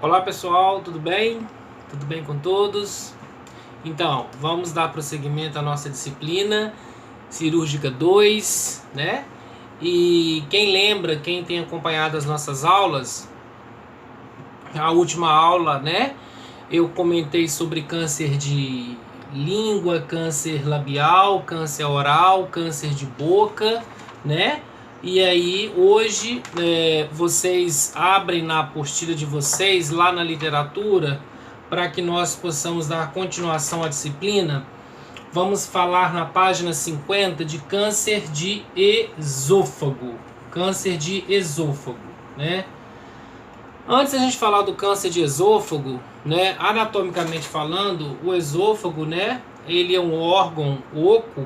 Olá pessoal, tudo bem? Tudo bem com todos? Então, vamos dar prosseguimento à nossa disciplina cirúrgica 2, né? E quem lembra, quem tem acompanhado as nossas aulas, a última aula, né? Eu comentei sobre câncer de língua, câncer labial, câncer oral, câncer de boca, né? E aí hoje vocês abrem na apostila de vocês lá na literatura para que nós possamos dar continuação à disciplina. Vamos falar na página 50 de câncer de esôfago. Câncer de esôfago, né? Antes a gente falar do câncer de esôfago, né, anatomicamente falando, o esôfago, né, ele é um órgão oco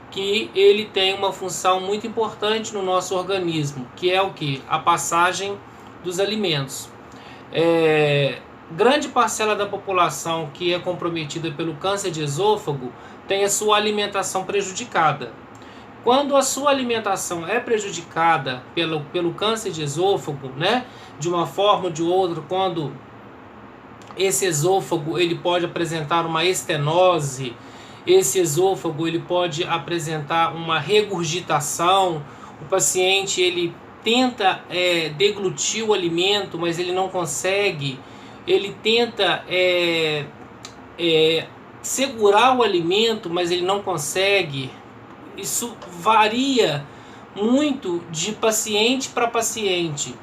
que ele tem uma função muito importante no nosso organismo, que é o que? A passagem dos alimentos. Grande parcela da população que é comprometida pelo câncer de esôfago tem a sua alimentação prejudicada. Quando a sua alimentação é prejudicada pelo câncer de esôfago, né, de uma forma ou de outra, quando esse esôfago ele pode apresentar uma estenose, esse esôfago ele pode apresentar uma regurgitação, o paciente ele tenta deglutir o alimento, mas ele não consegue, ele tenta segurar o alimento, mas ele não consegue. Isso varia muito de paciente para paciente.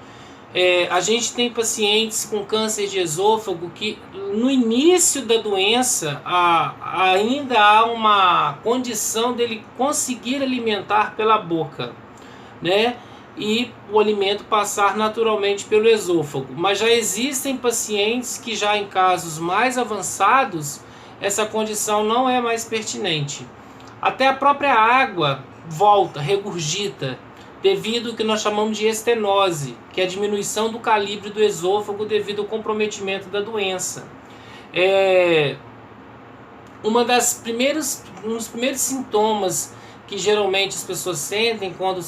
A gente tem pacientes com câncer de esôfago que no início da doença ainda há uma condição dele conseguir alimentar pela boca, né? E o alimento passar naturalmente pelo esôfago. Mas já existem pacientes que já em casos mais avançados essa condição não é mais pertinente. Até a própria água volta, regurgita, devido ao que nós chamamos de estenose, que é a diminuição do calibre do esôfago devido ao comprometimento da doença. Um dos primeiros sintomas que geralmente as pessoas sentem quando,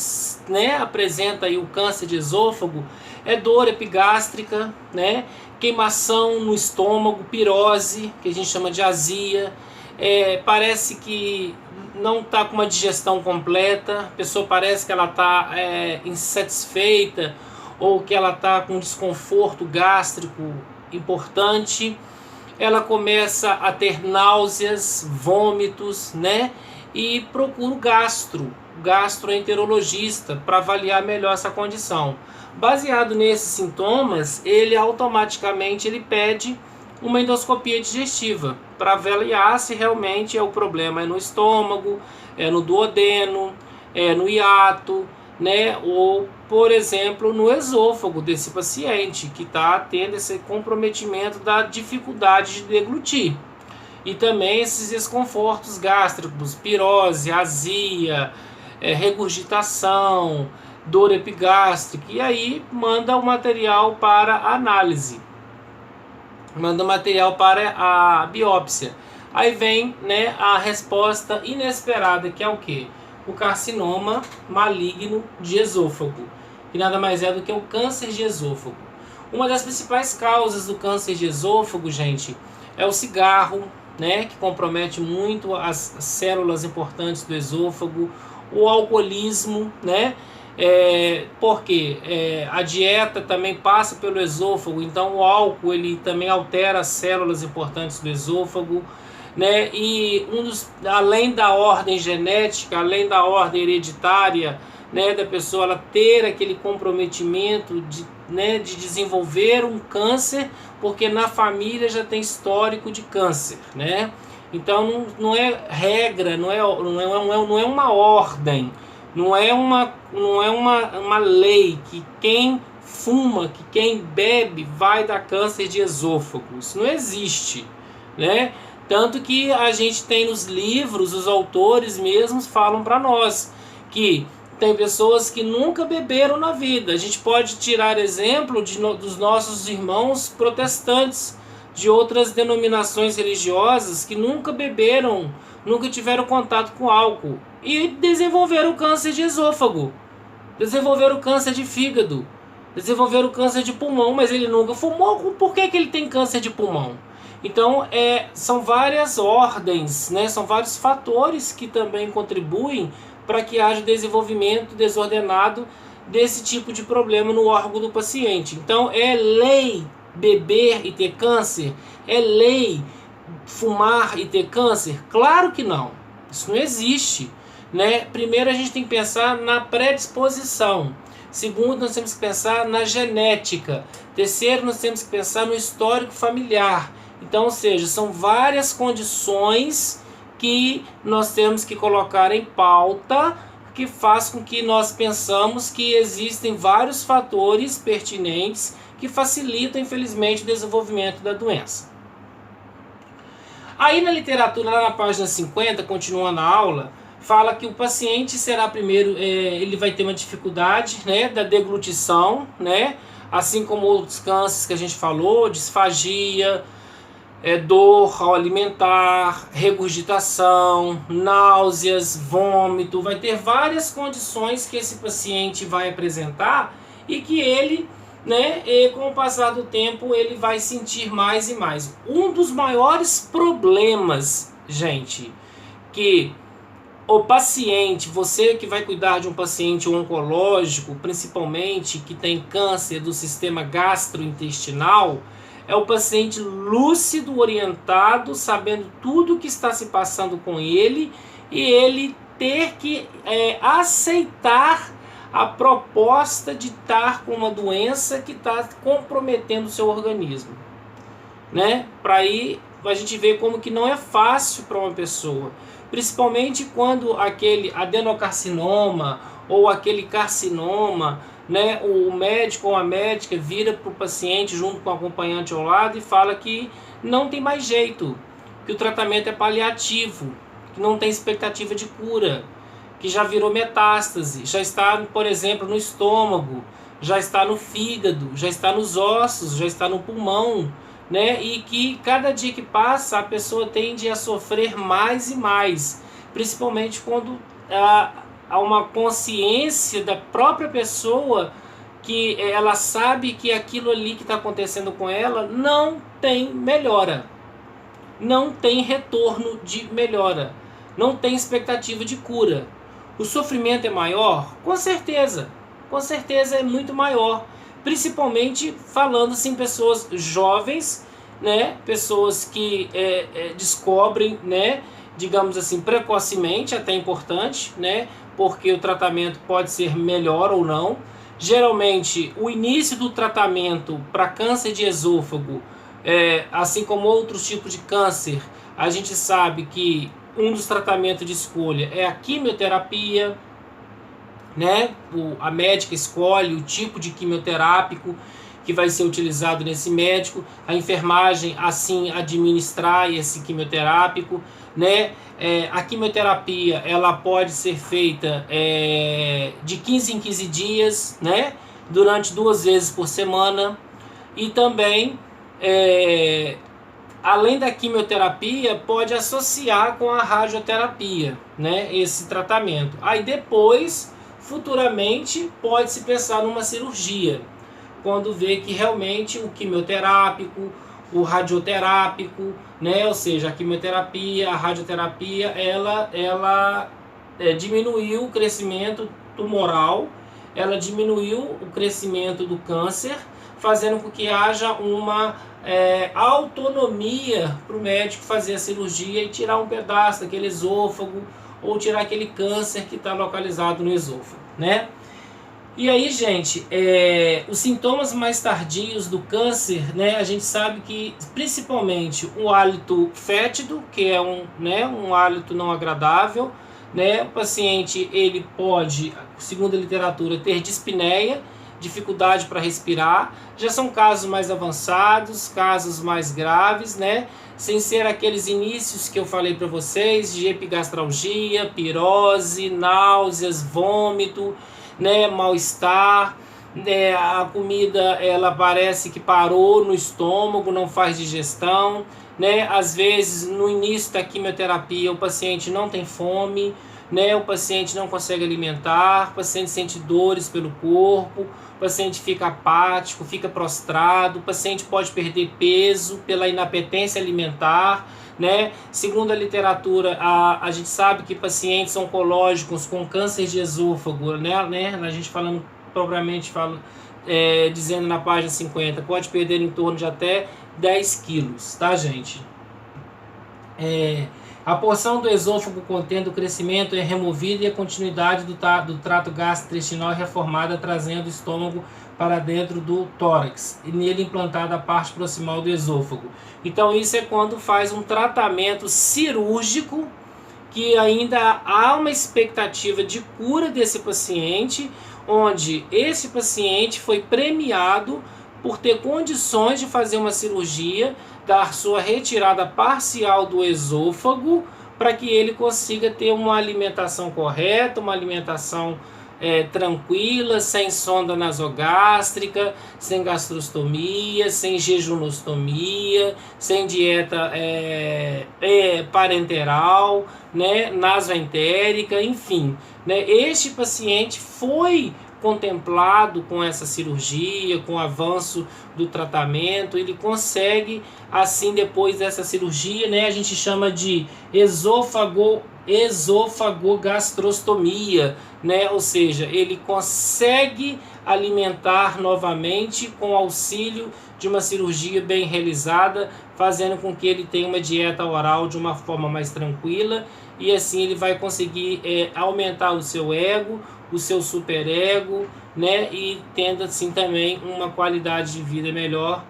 né, apresenta aí o câncer de esôfago é dor epigástrica, né, queimação no estômago, pirose, que a gente chama de azia. Parece que não está com uma digestão completa, a pessoa parece que ela está insatisfeita ou que ela está com um desconforto gástrico importante. Ela começa a ter vômitos, né? E procura o gastroenterologista para avaliar melhor essa condição. Baseado nesses sintomas, ele automaticamente pede uma endoscopia digestiva para avaliar se realmente o problema é no estômago, é no duodeno, é no hiato, né? Ou, por exemplo, no esôfago desse paciente que está tendo esse comprometimento da dificuldade de deglutir. E também esses desconfortos gástricos, pirose, azia, regurgitação, dor epigástrica. E aí manda o material para análise. Manda o material para a biópsia. Aí vem, né, a resposta inesperada, que é o quê? O carcinoma maligno de esôfago, que nada mais é do que o câncer de esôfago. Uma das principais causas do câncer de esôfago, gente, é o cigarro, né, que compromete muito as células importantes do esôfago, o alcoolismo, né? Porque a dieta também passa pelo esôfago, então o álcool ele também altera as células importantes do esôfago, né? E além da ordem genética, além da ordem hereditária, né, da pessoa ela ter aquele comprometimento de desenvolver um câncer, porque na família já tem histórico de câncer, né? Então não é regra, não é uma ordem. Não é uma lei que quem fuma, que quem bebe vai dar câncer de esôfago. Isso não existe, né? Tanto que a gente tem nos livros, os autores mesmos falam para nós que tem pessoas que nunca beberam na vida. A gente pode tirar exemplo dos nossos irmãos protestantes, de outras denominações religiosas que nunca beberam, nunca tiveram contato com álcool e desenvolveram câncer de esôfago, desenvolveram câncer de fígado, desenvolveram câncer de pulmão, mas ele nunca fumou, por que ele tem câncer de pulmão? Então, são várias ordens, né? São vários fatores que também contribuem para que haja desenvolvimento desordenado desse tipo de problema no órgão do paciente. Então, é lei beber e ter câncer? É lei fumar e ter câncer? Claro que não. Isso não existe, né? Primeiro, a gente tem que pensar na predisposição. Segundo, nós temos que pensar na genética. Terceiro, nós temos que pensar no histórico familiar. Então, ou seja, são várias condições que nós temos que colocar em pauta, que faz com que nós pensamos que existem vários fatores pertinentes que facilitam, infelizmente, o desenvolvimento da doença. Aí na literatura, lá na página 50, continuando a aula, fala que o paciente será primeiro, ele vai ter uma dificuldade, né, da deglutição, né, assim como outros cânceres que a gente falou, disfagia, dor ao alimentar, regurgitação, náuseas, vômito. Vai ter várias condições que esse paciente vai apresentar e que ele, né, com o passar do tempo, ele vai sentir mais e mais. Um dos maiores problemas, gente, que o paciente, você que vai cuidar de um paciente oncológico, principalmente que tem câncer do sistema gastrointestinal, é o paciente lúcido, orientado, sabendo tudo o que está se passando com ele, e ele ter que aceitar a proposta de estar com uma doença que está comprometendo o seu organismo, né? Para aí a gente vê como que não é fácil para uma pessoa, principalmente quando aquele adenocarcinoma ou aquele carcinoma, né, o médico ou a médica vira para o paciente junto com o acompanhante ao lado e fala que não tem mais jeito, que o tratamento é paliativo, que não tem expectativa de cura, que já virou metástase, já está, por exemplo, no estômago, já está no fígado, já está nos ossos, já está no pulmão, né? E que cada dia que passa a pessoa tende a sofrer mais e mais, principalmente quando há uma consciência da própria pessoa que ela sabe que aquilo ali que está acontecendo com ela não tem melhora, não tem retorno de melhora, não tem expectativa de cura. O sofrimento é maior? Com certeza é muito maior, principalmente falando assim, pessoas jovens, né, pessoas que descobrem, né, digamos assim, precocemente, até importante, né, porque o tratamento pode ser melhor ou não. Geralmente, o início do tratamento para câncer de esôfago, assim como outros tipos de câncer, a gente sabe que um dos tratamentos de escolha é a quimioterapia, né? A médica escolhe o tipo de quimioterápico que vai ser utilizado nesse médico, a enfermagem assim administrar esse quimioterápico, né? A quimioterapia ela pode ser feita de 15 em 15 dias, né? Durante 2 vezes por semana, e também além da quimioterapia pode associar com a radioterapia, né? Esse tratamento. Aí depois, futuramente, pode-se pensar numa cirurgia, quando vê que realmente o quimioterápico, o radioterápico, né? Ou seja, a quimioterapia, a radioterapia, ela diminuiu o crescimento tumoral, ela diminuiu o crescimento do câncer, fazendo com que haja uma autonomia para o médico fazer a cirurgia e tirar um pedaço daquele esôfago ou tirar aquele câncer que está localizado no esôfago, né? E aí, gente, os sintomas mais tardios do câncer, né, a gente sabe que principalmente o hálito fétido, que é um hálito não agradável, né? O paciente ele pode, segundo a literatura, ter dispneia, dificuldade para respirar. Já são casos mais avançados, casos mais graves, né? Sem ser aqueles inícios que eu falei para vocês de epigastralgia, pirose, náuseas, vômito, né, mal-estar, né, a comida ela parece que parou no estômago, não faz digestão, né? Às vezes no início da quimioterapia o paciente não tem fome, né? O paciente não consegue alimentar, o paciente sente dores pelo corpo, o paciente fica apático, fica prostrado, o paciente pode perder peso pela inapetência alimentar, né? Segundo a literatura, a gente sabe que pacientes oncológicos com câncer de esôfago, né? A gente falando propriamente, dizendo na página 50, pode perder em torno de até 10 quilos, tá, gente? A porção do esôfago contendo o crescimento é removida e a continuidade do trato gastrointestinal é reformada, trazendo o estômago para dentro do tórax e nele implantada a parte proximal do esôfago. Então isso é quando faz um tratamento cirúrgico, que ainda há uma expectativa de cura desse paciente, onde esse paciente foi premiado por ter condições de fazer uma cirurgia, dar sua retirada parcial do esôfago, para que ele consiga ter uma alimentação correta, uma alimentação tranquila, sem sonda nasogástrica, sem gastrostomia, sem jejunostomia, sem dieta parenteral, né, nasoentérica, enfim, né? Este paciente foi contemplado com essa cirurgia, com o avanço do tratamento, ele consegue, assim, depois dessa cirurgia, né, a gente chama de esofagogastrostomia, né, ou seja, ele consegue alimentar novamente com auxílio de uma cirurgia bem realizada, fazendo com que ele tenha uma dieta oral de uma forma mais tranquila, e assim ele vai conseguir aumentar o seu ego, o seu superego, né, e tendo assim também uma qualidade de vida melhor,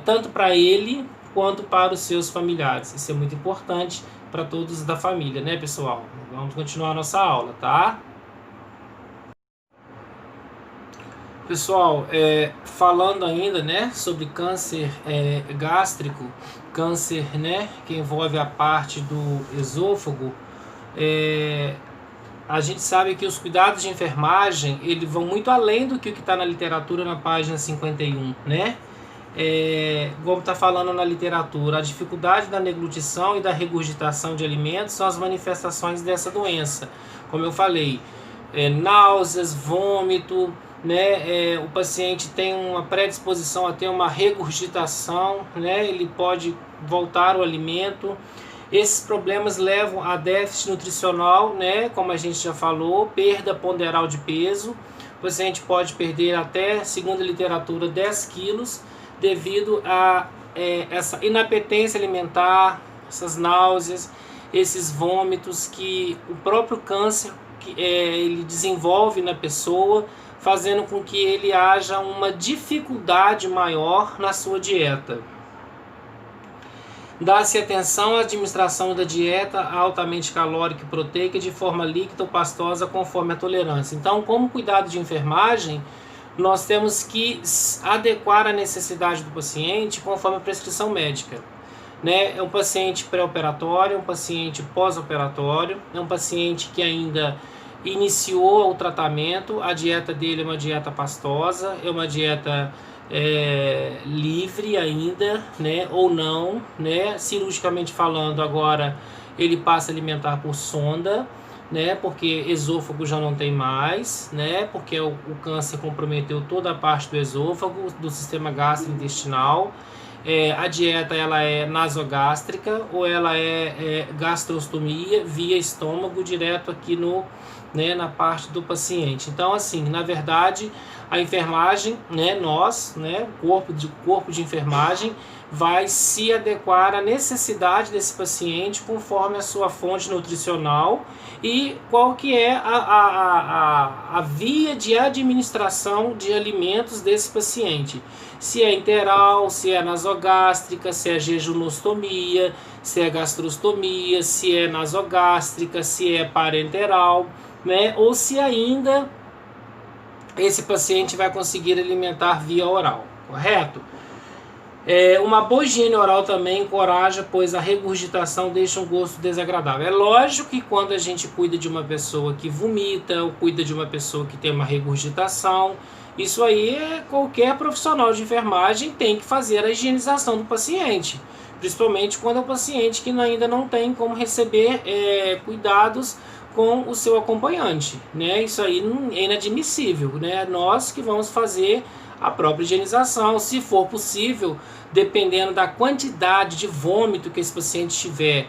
tanto para ele quanto para os seus familiares. Isso é muito importante para todos da família, né, pessoal? Vamos continuar a nossa aula, tá? Pessoal, falando ainda, né, sobre câncer gástrico, câncer, né, que envolve a parte do esôfago, a gente sabe que os cuidados de enfermagem, eles vão muito além do que está na literatura na página 51, né? Como está falando na literatura, a dificuldade da deglutição e da regurgitação de alimentos são as manifestações dessa doença. Como eu falei, náuseas, vômito, né? O paciente tem uma predisposição a ter uma regurgitação, né? Ele pode voltar o alimento. Esses problemas levam a déficit nutricional, né? Como a gente já falou, perda ponderal de peso. O paciente pode perder até, segundo a literatura, 10 quilos devido a essa inapetência alimentar, essas náuseas, esses vômitos que o próprio câncer ele desenvolve na pessoa, fazendo com que ele haja uma dificuldade maior na sua dieta. Dá-se atenção à administração da dieta altamente calórica e proteica de forma líquida ou pastosa conforme a tolerância. Então, como cuidado de enfermagem, nós temos que adequar a necessidade do paciente conforme a prescrição médica. Né? É um paciente pré-operatório, é um paciente pós-operatório, é um paciente que ainda iniciou o tratamento, a dieta dele é uma dieta pastosa, é uma dieta livre ainda, né, ou não, né, cirurgicamente falando, agora ele passa a alimentar por sonda, né, porque esôfago já não tem mais, né, porque o câncer comprometeu toda a parte do esôfago, do sistema gastrointestinal. A dieta ela é nasogástrica ou ela é gastrostomia via estômago direto aqui na parte do paciente. Então, assim, na verdade, a enfermagem, nós, corpo de enfermagem, vai se adequar à necessidade desse paciente conforme a sua fonte nutricional e qual que é a via de administração de alimentos desse paciente. Se é interal, se é nasogástrica, se é jejunostomia, se é gastrostomia, se é nasogástrica, se é parenteral, né? Ou se ainda esse paciente vai conseguir alimentar via oral, correto? Uma boa higiene oral também encoraja, pois a regurgitação deixa um gosto desagradável. É lógico que quando a gente cuida de uma pessoa que vomita, ou cuida de uma pessoa que tem uma regurgitação, isso aí qualquer profissional de enfermagem tem que fazer a higienização do paciente. Principalmente quando é um paciente que ainda não tem como receber cuidados com o seu acompanhante, né? Isso aí é inadmissível, né? Nós que vamos fazer a própria higienização, se for possível, dependendo da quantidade de vômito que esse paciente tiver,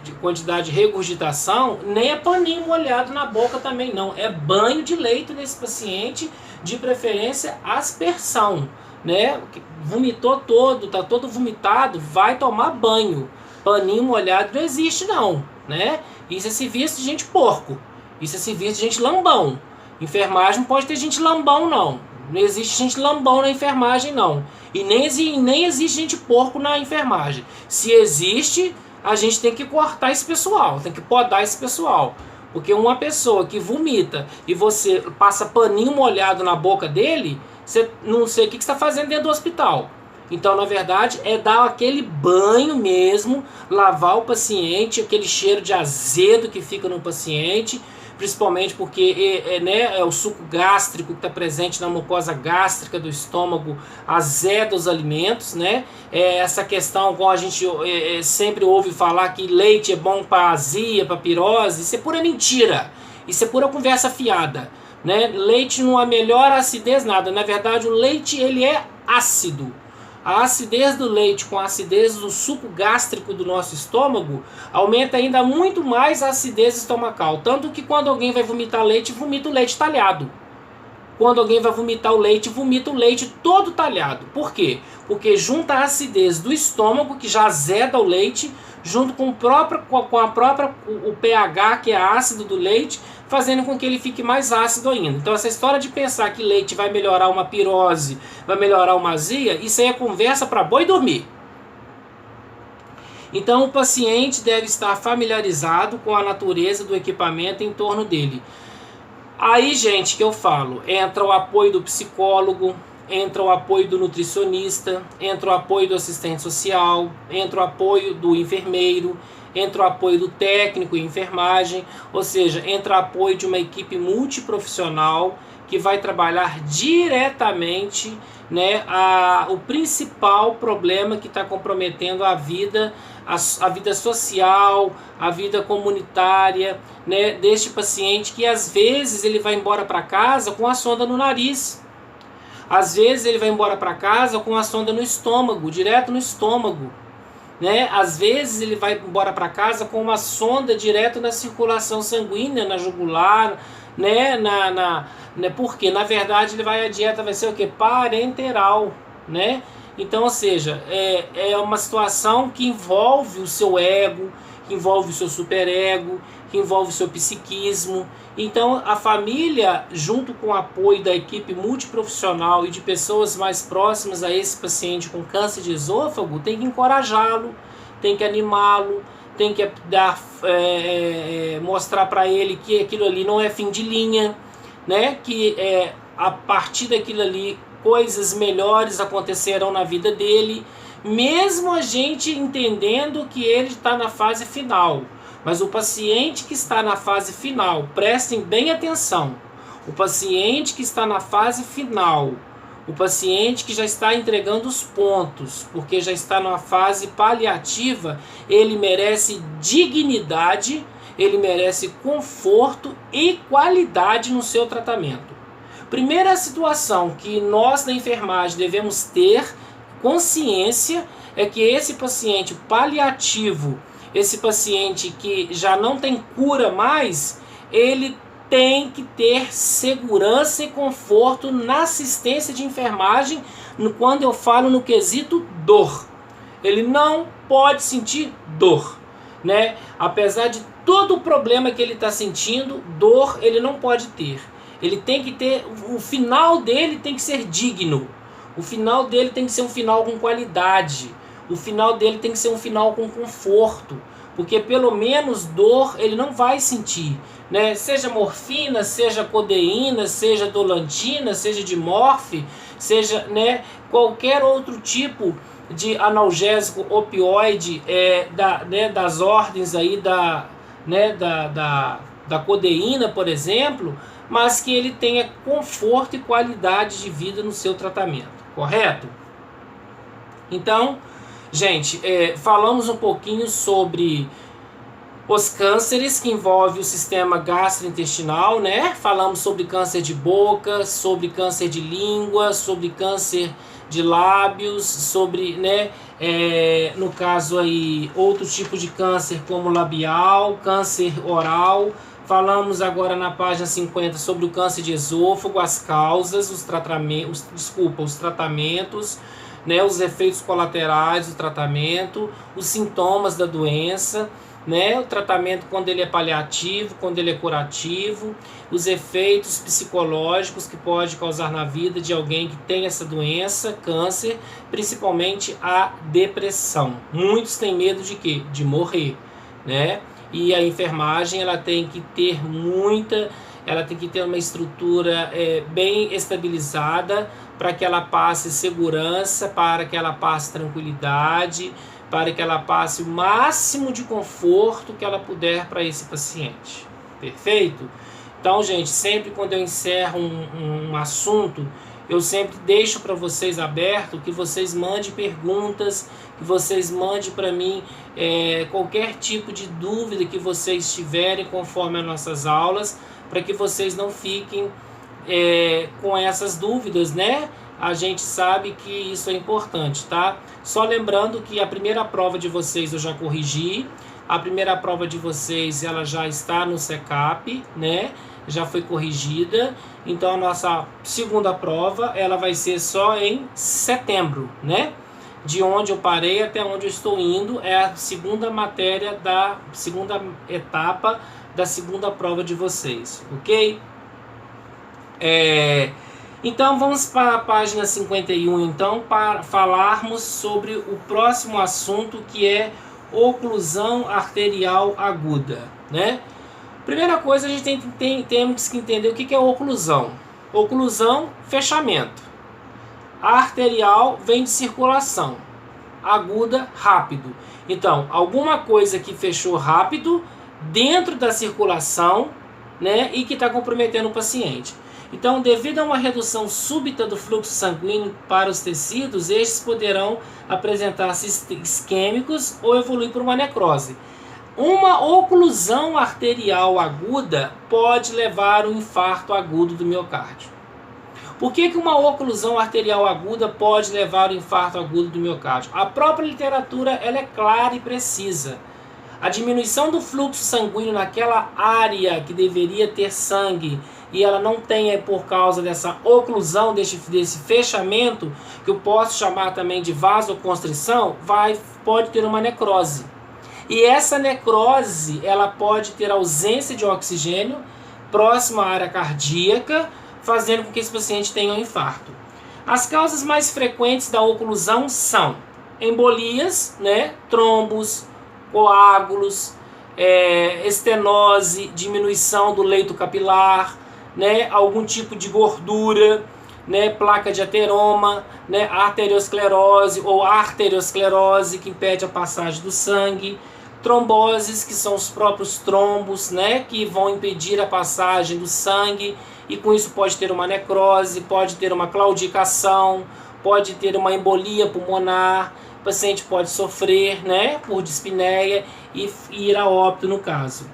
de quantidade de regurgitação, nem é paninho molhado na boca também não, é banho de leito nesse paciente, de preferência aspersão, né? Vomitou todo, tá todo vomitado, vai tomar banho. Paninho molhado não existe não, né? Isso é serviço de gente porco, isso é serviço de gente lambão. Enfermagem não pode ter gente lambão não, não existe gente lambão na enfermagem não, e nem existe gente porco na enfermagem. Se existe, a gente tem que cortar esse pessoal, tem que podar esse pessoal. Porque uma pessoa que vomita e você passa paninho molhado na boca dele, você não sei o que você está fazendo dentro do hospital. Então, na verdade, é dar aquele banho mesmo, lavar o paciente, aquele cheiro de azedo que fica no paciente, principalmente porque é o suco gástrico que está presente na mucosa gástrica do estômago, azeda os alimentos, né? Essa questão, como a gente sempre ouve falar que leite é bom para azia, para pirose, isso é pura mentira, isso é pura conversa fiada, né? Leite não é melhor acidez, nada. Na verdade, o leite ele é ácido. A acidez do leite com a acidez do suco gástrico do nosso estômago aumenta ainda muito mais a acidez estomacal. Tanto que quando alguém vai vomitar leite, vomita o leite talhado. Quando alguém vai vomitar o leite, vomita o leite todo talhado. Por quê? Porque junta a acidez do estômago, que já azeda o leite, junto com o pH, que é ácido do leite, fazendo com que ele fique mais ácido ainda. Então essa história de pensar que leite vai melhorar uma pirose, vai melhorar uma azia, isso aí é conversa para boi dormir. Então o paciente deve estar familiarizado com a natureza do equipamento em torno dele. Aí, gente, que eu falo, entra o apoio do psicólogo, entra o apoio do nutricionista, entra o apoio do assistente social, entra o apoio do enfermeiro, entra o apoio do técnico em enfermagem, ou seja, entra o apoio de uma equipe multiprofissional que vai trabalhar diretamente, né, o principal problema que está comprometendo a vida social, a vida comunitária, né, deste paciente, que às vezes ele vai embora para casa com a sonda no nariz, às vezes ele vai embora para casa com a sonda no estômago, direto no estômago, né? Às vezes ele vai embora para casa com uma sonda direto na circulação sanguínea, na jugular, né? Porque na verdade a dieta vai ser o que? Parenteral, né? Então, ou seja, é uma situação que envolve o seu ego, que envolve o seu superego, que envolve o seu psiquismo. Então, a família, junto com o apoio da equipe multiprofissional e de pessoas mais próximas a esse paciente com câncer de esôfago, tem que encorajá-lo, tem que animá-lo, tem que mostrar para ele que aquilo ali não é fim de linha, né? Que a partir daquilo ali coisas melhores acontecerão na vida dele, mesmo a gente entendendo que ele está na fase final. Mas o paciente que está na fase final, prestem bem atenção, o paciente que está na fase final, o paciente que já está entregando os pontos, porque já está numa fase paliativa, ele merece dignidade, ele merece conforto e qualidade no seu tratamento. Primeira situação que nós da enfermagem devemos ter consciência é que esse paciente paliativo, esse paciente que já não tem cura mais, ele tem que ter segurança e conforto na assistência de enfermagem quando eu falo no quesito dor. Ele não pode sentir dor, né? Apesar de todo o problema que ele está sentindo, dor ele não pode ter. Ele tem que ter, o final dele tem que ser digno. O final dele tem que ser um final com qualidade. O final dele tem que ser um final com conforto. Porque pelo menos dor ele não vai sentir, né? Seja morfina, seja codeína, seja dolantina, seja dimorfe, seja, né, qualquer outro tipo de analgésico opioide das ordens aí da codeína, por exemplo, mas que ele tenha conforto e qualidade de vida no seu tratamento, correto? Então, gente, falamos um pouquinho sobre Os cânceres que envolvem o sistema gastrointestinal, né? Falamos sobre câncer de boca, sobre câncer de língua, sobre câncer de lábios, sobre, né, no caso aí, outros tipos de câncer como labial, câncer oral. Falamos agora na página 50 sobre o câncer de esôfago, as causas, os tratamentos, né, os efeitos colaterais do tratamento, os sintomas da doença, né, o tratamento quando ele é paliativo, quando ele é curativo, os efeitos psicológicos que pode causar na vida de alguém que tem essa doença, câncer, principalmente a depressão. Muitos têm medo de quê? De morrer, né? E a enfermagem ela tem que ter uma estrutura bem estabilizada para que ela passe segurança, para que ela passe tranquilidade, para que ela passe o máximo de conforto que ela puder para esse paciente. Perfeito? Então, gente, sempre quando eu encerro um assunto, eu sempre deixo para vocês aberto, que vocês mandem perguntas, que vocês mandem para mim qualquer tipo de dúvida que vocês tiverem conforme as nossas aulas, para que vocês não fiquem com essas dúvidas, né? A gente sabe que isso é importante, tá? Só lembrando que a primeira prova de vocês eu já corrigi, a primeira prova de vocês ela já está no SECAP, né? Já foi corrigida, então a nossa segunda prova ela vai ser só em setembro, né? De onde eu parei até onde eu estou indo é a segunda matéria da segunda etapa da segunda prova de vocês, ok? Então vamos para a página 51 então para falarmos sobre o próximo assunto, que é oclusão arterial aguda, né? Primeira coisa, a gente temos que entender o que é oclusão. Oclusão, fechamento. A arterial vem de circulação. Aguda, rápido. Então, alguma coisa que fechou rápido dentro da circulação, né, e que está comprometendo o paciente. Então, devido a uma redução súbita do fluxo sanguíneo para os tecidos, estes poderão apresentar-se isquêmicos ou evoluir por uma necrose. Uma oclusão arterial aguda pode levar ao infarto agudo do miocárdio. Por que uma oclusão arterial aguda pode levar ao infarto agudo do miocárdio? A própria literatura ela é clara e precisa. A diminuição do fluxo sanguíneo naquela área que deveria ter sangue e ela não tem por causa dessa oclusão, desse fechamento, que eu posso chamar também de vasoconstrição, pode ter uma necrose. E essa necrose ela pode ter ausência de oxigênio próxima à área cardíaca, fazendo com que esse paciente tenha um infarto. As causas mais frequentes da oclusão são embolias, né, trombos, coágulos, estenose, diminuição do leito capilar, né, algum tipo de gordura, né, placa de ateroma, né, arteriosclerose ou arteriosclerose que impede a passagem do sangue, tromboses, que são os próprios trombos, né, que vão impedir a passagem do sangue, e com isso pode ter uma necrose, pode ter uma claudicação, pode ter uma embolia pulmonar, o paciente pode sofrer, né, por dispneia e ir a óbito no caso.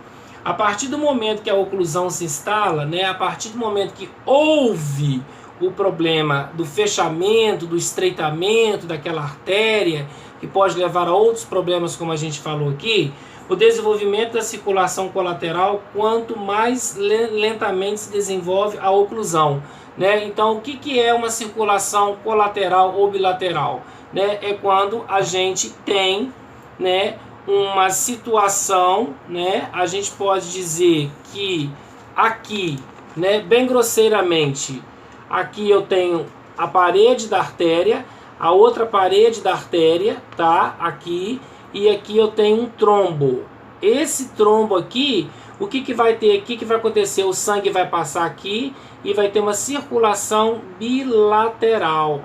A partir do momento que a oclusão se instala, né, a partir do momento que houve o problema do fechamento, do estreitamento daquela artéria, que pode levar a outros problemas, como a gente falou aqui, o desenvolvimento da circulação colateral, quanto mais lentamente se desenvolve a oclusão, né? Então, o que é uma circulação colateral ou bilateral? Né? É quando a gente tem, né, uma situação, né, a gente pode dizer que aqui, né, bem grosseiramente, aqui eu tenho a parede da artéria, a outra parede da artéria, tá? Aqui, e aqui eu tenho um trombo. Esse trombo aqui, o que vai ter aqui, que vai acontecer? O sangue vai passar aqui e vai ter uma circulação bilateral.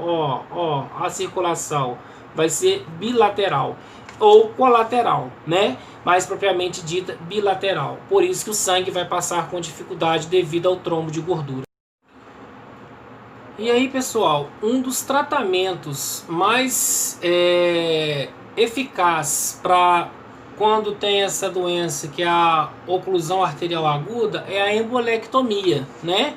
Ó, a circulação vai ser bilateral ou colateral, né? Mais propriamente dita bilateral. Por isso que o sangue vai passar com dificuldade devido ao trombo de gordura. E aí, pessoal, um dos tratamentos mais eficazes para quando tem essa doença, que é a oclusão arterial aguda, é a embolectomia, né?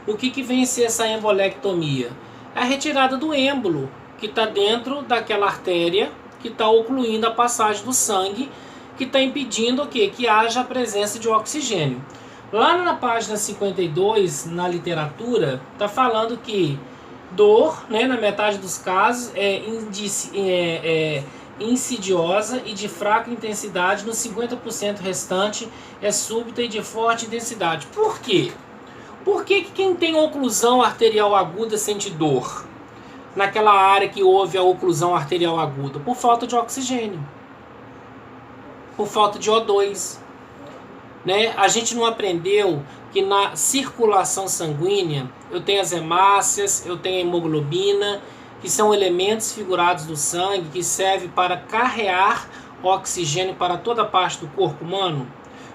O que vem a ser essa embolectomia? É a retirada do êmbolo, que está dentro daquela artéria, que está ocluindo a passagem do sangue, que está impedindo o quê? Que haja a presença de oxigênio. Lá na página 52, na literatura, está falando que dor, né, na metade dos casos, é insidiosa e de fraca intensidade, nos 50% restante é súbita e de forte intensidade. Por quê? Por que quem tem oclusão arterial aguda sente dor naquela área que houve a oclusão arterial aguda? Por falta de oxigênio, por falta de O2, né? A gente não aprendeu que na circulação sanguínea eu tenho as hemácias, eu tenho a hemoglobina, que são elementos figurados do sangue que servem para carrear oxigênio para toda parte do corpo humano.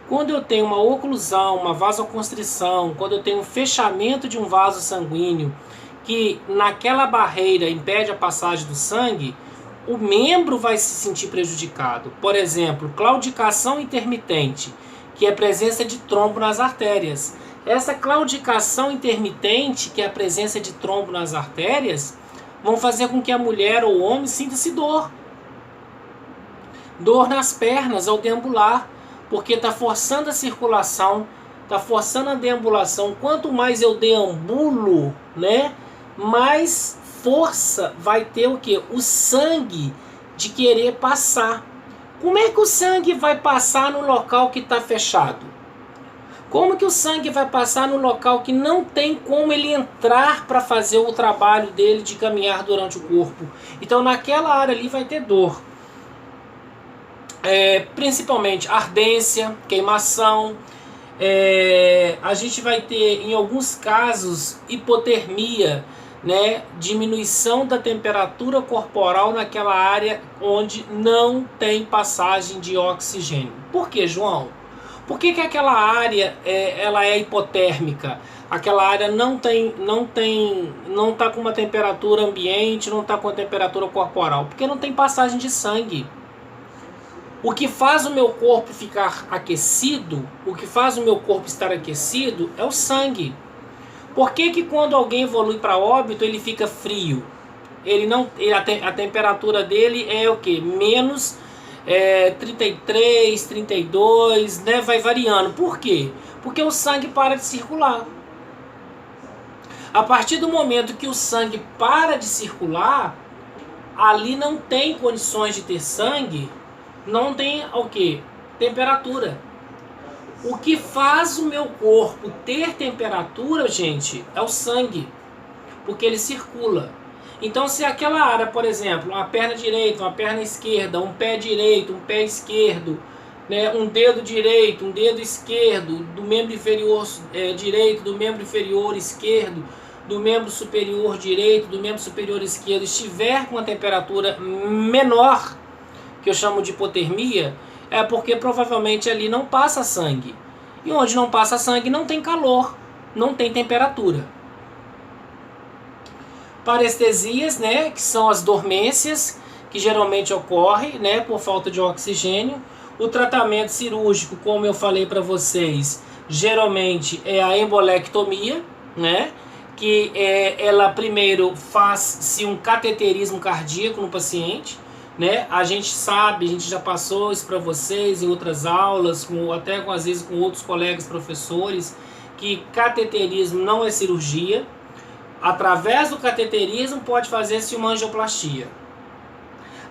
Quando eu tenho uma oclusão, uma vasoconstrição, quando eu tenho um fechamento de um vaso sanguíneo que naquela barreira impede a passagem do sangue, o membro vai se sentir prejudicado. Por exemplo, claudicação intermitente, que é a presença de trombo nas artérias. Essa claudicação intermitente, que é a presença de trombo nas artérias, vão fazer com que a mulher ou o homem sinta-se dor. Dor nas pernas ao deambular, porque está forçando a circulação, está forçando a deambulação. Quanto mais eu deambulo, né, mais força vai ter o quê? O sangue de querer passar. Como é que o sangue vai passar no local que está fechado? Como que o sangue vai passar no local que não tem como ele entrar para fazer o trabalho dele de caminhar durante o corpo? Então naquela área ali vai ter dor. Principalmente ardência, queimação. A gente vai ter em alguns casos hipotermia, né? Diminuição da temperatura corporal naquela área onde não tem passagem de oxigênio. Por que, João? Por que aquela área ela é hipotérmica? Aquela área não está com uma temperatura ambiente, não está com a temperatura corporal, porque não tem passagem de sangue. O que faz o meu corpo ficar aquecido, o que faz o meu corpo estar aquecido é o sangue. Por que quando alguém evolui para óbito ele fica frio? A temperatura dele é o que? Menos 33, 32, né? Vai variando. Por quê? Porque o sangue para de circular. A partir do momento que o sangue para de circular, ali não tem condições de ter sangue, não tem o que? Temperatura. O que faz o meu corpo ter temperatura, gente, é o sangue, porque ele circula. Então, se aquela área, por exemplo, uma perna direita, uma perna esquerda, um pé direito, um pé esquerdo, né, um dedo direito, um dedo esquerdo, do membro inferior direito, do membro inferior esquerdo, do membro superior direito, do membro superior esquerdo, estiver com uma temperatura menor, que eu chamo de hipotermia, é porque provavelmente ali não passa sangue. E onde não passa sangue não tem calor, não tem temperatura. Parestesias, né, que são as dormências, que geralmente ocorrem, né, por falta de oxigênio. O tratamento cirúrgico, como eu falei para vocês, geralmente é a embolectomia, né, que ela primeiro faz-se um cateterismo cardíaco no paciente, né? A gente sabe, a gente já passou isso para vocês em outras aulas, às vezes com outros colegas professores, que cateterismo não é cirurgia. Através do cateterismo pode fazer-se uma angioplastia.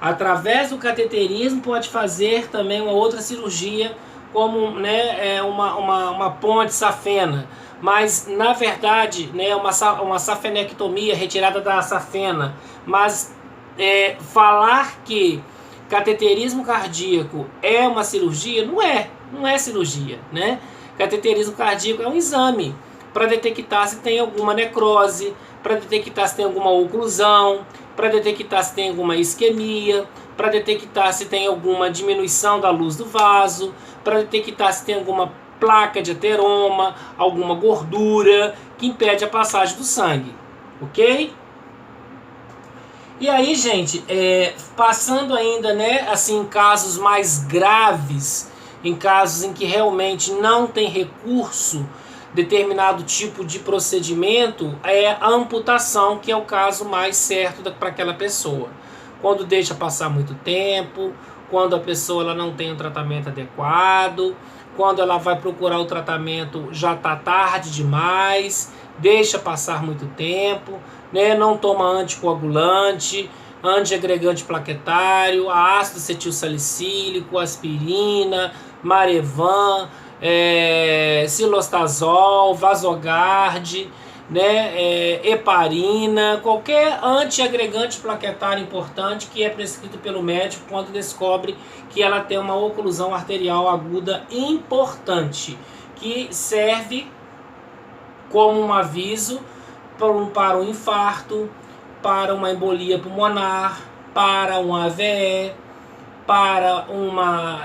Através do cateterismo pode fazer também uma outra cirurgia, como, né, uma ponte safena. Mas na verdade, né, uma safenectomia, retirada da safena. Mas falar que cateterismo cardíaco é uma cirurgia, não é cirurgia, né? Cateterismo cardíaco é um exame para detectar se tem alguma necrose, para detectar se tem alguma oclusão, para detectar se tem alguma isquemia, para detectar se tem alguma diminuição da luz do vaso, para detectar se tem alguma placa de ateroma, alguma gordura que impede a passagem do sangue, ok? E aí, gente, passando ainda, né, assim, em casos mais graves, em casos em que realmente não tem recurso, determinado tipo de procedimento, é a amputação, que é o caso mais certo para aquela pessoa. Quando deixa passar muito tempo, quando a pessoa ela não tem um tratamento adequado, quando ela vai procurar o tratamento já está tarde demais, deixa passar muito tempo, né? Não toma anticoagulante, antiagregante plaquetário, ácido acetilsalicílico, aspirina, Marevan, cilostazol, Vasogard, né, heparina, qualquer antiagregante plaquetário importante que é prescrito pelo médico quando descobre que ela tem uma oclusão arterial aguda importante, que serve como um aviso para um infarto, para uma embolia pulmonar, para um AVE, para uma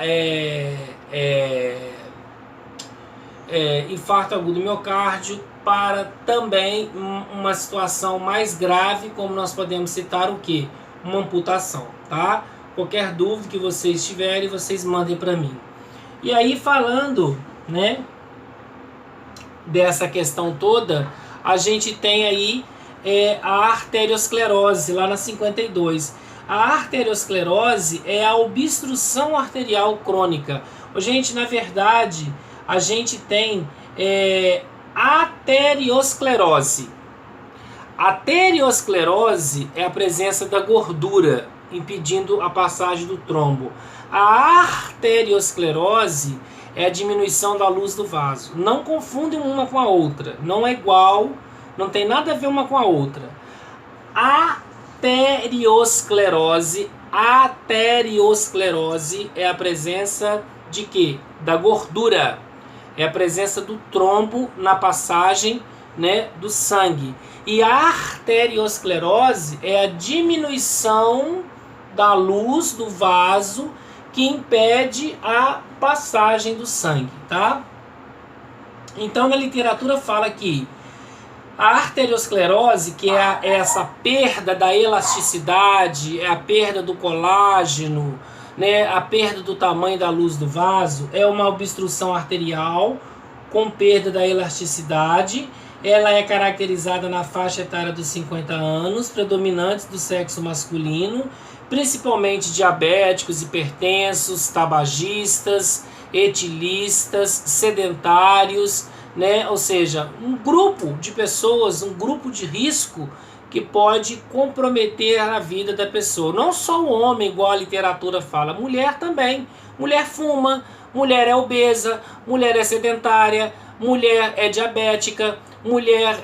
infarto agudo do miocárdio, para também uma situação mais grave, como nós podemos citar o que? Uma amputação, tá? Qualquer dúvida que vocês tiverem, vocês mandem para mim. E aí, falando, né, dessa questão toda, a gente tem aí a arteriosclerose, lá na 52. A arteriosclerose é a obstrução arterial crônica. Gente, na verdade, a gente tem arteriosclerose. Arteriosclerose é a presença da gordura impedindo a passagem do trombo. A arteriosclerose é a diminuição da luz do vaso. Não confundem uma com a outra. Não é igual, não tem nada a ver uma com a outra. Arteriosclerose é a presença de quê? Da gordura. É a presença do trombo na passagem, né, do sangue. E a arteriosclerose é a diminuição da luz do vaso que impede a passagem do sangue, tá? Então, na literatura fala que a arteriosclerose, que é essa perda da elasticidade, é a perda do colágeno, né, a perda do tamanho da luz do vaso, é uma obstrução arterial com perda da elasticidade. Ela é caracterizada na faixa etária dos 50 anos, predominantes do sexo masculino, principalmente diabéticos, hipertensos, tabagistas, etilistas, sedentários, né? Ou seja, um grupo de pessoas, um grupo de risco que pode comprometer a vida da pessoa. Não só o homem, igual a literatura fala, mulher também. Mulher fuma, mulher é obesa, mulher é sedentária, mulher é diabética, mulher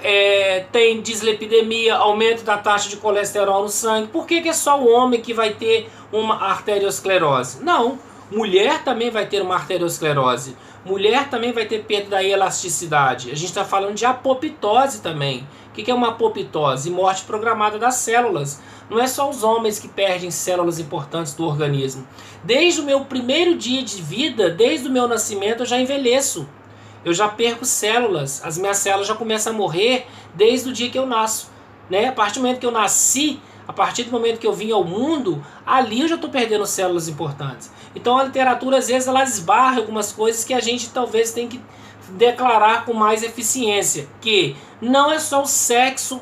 tem dislipidemia, aumento da taxa de colesterol no sangue. Por que é só o homem que vai ter uma arteriosclerose? Não, mulher também vai ter uma arteriosclerose. Mulher também vai ter perda da elasticidade. A gente está falando de apoptose também. O que é uma apoptose? Morte programada das células. Não é só os homens que perdem células importantes do organismo. Desde o meu primeiro dia de vida, desde o meu nascimento, eu já envelheço. Eu já perco células. As minhas células já começam a morrer desde o dia que eu nasço, né? A partir do momento que eu nasci, a partir do momento que eu vim ao mundo, ali eu já estou perdendo células importantes. Então a literatura, às vezes, ela esbarra algumas coisas que a gente talvez tem que declarar com mais eficiência, que não é só o sexo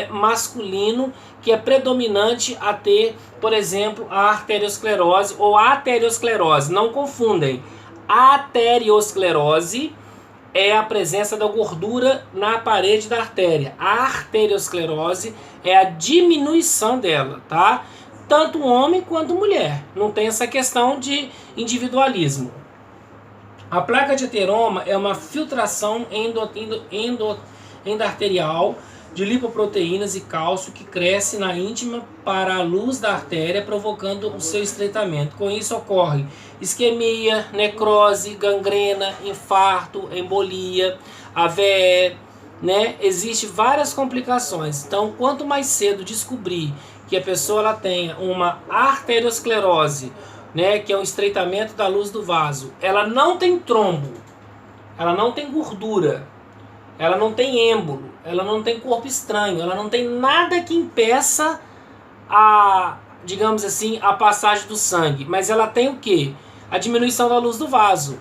masculino que é predominante a ter, por exemplo, a arteriosclerose ou a aterosclerose. Não confundem. A aterosclerose é a presença da gordura na parede da artéria. A arteriosclerose é a diminuição dela, tá? Tanto homem quanto mulher. Não tem essa questão de individualismo. A placa de ateroma é uma filtração endoarterial de lipoproteínas e cálcio que cresce na íntima para a luz da artéria, provocando o seu estreitamento. Com isso ocorre isquemia, necrose, gangrena, infarto, embolia, AVE, né? Existem várias complicações. Então, quanto mais cedo descobrir que a pessoa ela tenha uma arteriosclerose, né, que é um estreitamento da luz do vaso, ela não tem trombo, ela não tem gordura, ela não tem êmbolo, ela não tem corpo estranho, ela não tem nada que impeça digamos assim, a passagem do sangue, mas ela tem o quê? A diminuição da luz do vaso.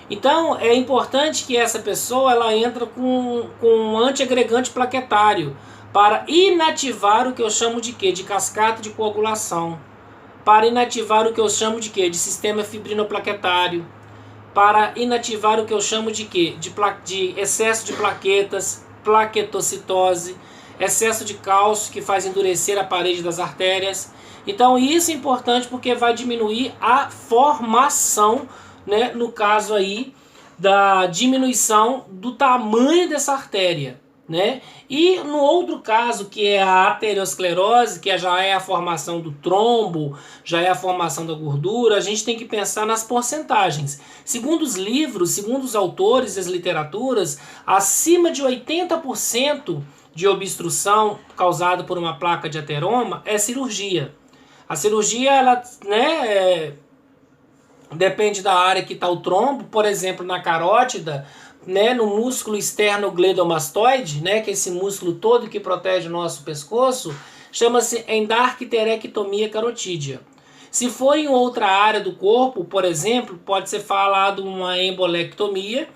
Então é importante que essa pessoa ela entra com um antiagregante plaquetário para inativar o que eu chamo de quê? De cascata de coagulação. Para inativar o que eu chamo de quê? De sistema fibrinoplaquetário. Para inativar o que eu chamo de quê? De excesso de plaquetas, plaquetocitose, excesso de cálcio que faz endurecer a parede das artérias. Então isso é importante porque vai diminuir a formação, né, no caso aí da diminuição do tamanho dessa artéria, né? E no outro caso, que é a arteriosclerose, que já é a formação do trombo, já é a formação da gordura, a gente tem que pensar nas porcentagens. Segundo os livros, segundo os autores e as literaturas, acima de 80% de obstrução causada por uma placa de ateroma é cirurgia. A cirurgia, ela, né, depende da área que está o trombo, por exemplo, na carótida, né, no músculo esternogledomastoide, né, que é esse músculo todo que protege o nosso pescoço, chama-se endarquiterectomia carotídea. Se for em outra área do corpo, por exemplo, pode ser falado uma embolectomia,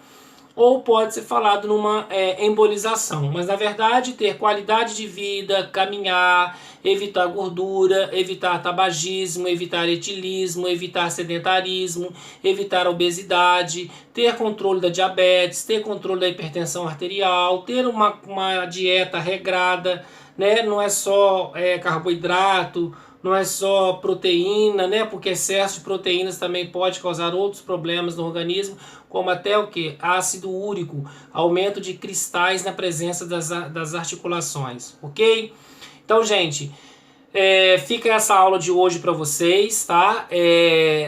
ou pode ser falado numa embolização. Mas, na verdade, ter qualidade de vida, caminhar, evitar gordura, evitar tabagismo, evitar etilismo, evitar sedentarismo, evitar obesidade, ter controle da diabetes, ter controle da hipertensão arterial, ter uma dieta regrada, né? Não é só carboidrato, não é só proteína, né? Porque excesso de proteínas também pode causar outros problemas no organismo, como até o que? Ácido úrico, aumento de cristais na presença das articulações, ok? Então, gente, fica essa aula de hoje para vocês, tá?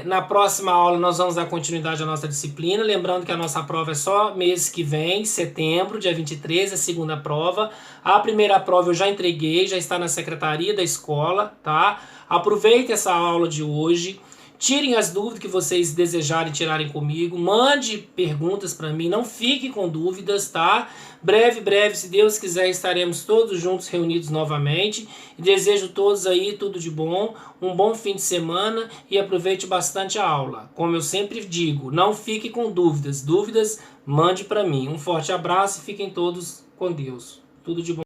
Na próxima aula nós vamos dar continuidade à nossa disciplina, lembrando que a nossa prova é só mês que vem, setembro, dia 23, a segunda prova. A primeira prova eu já entreguei, já está na secretaria da escola, tá? Aproveite essa aula de hoje. Tirem as dúvidas que vocês desejarem tirarem comigo. Mande perguntas para mim. Não fique com dúvidas, tá? Breve, se Deus quiser, estaremos todos juntos reunidos novamente. E desejo todos aí tudo de bom. Um bom fim de semana e aproveite bastante a aula. Como eu sempre digo, não fique com dúvidas. Dúvidas, mande para mim. Um forte abraço e fiquem todos com Deus. Tudo de bom.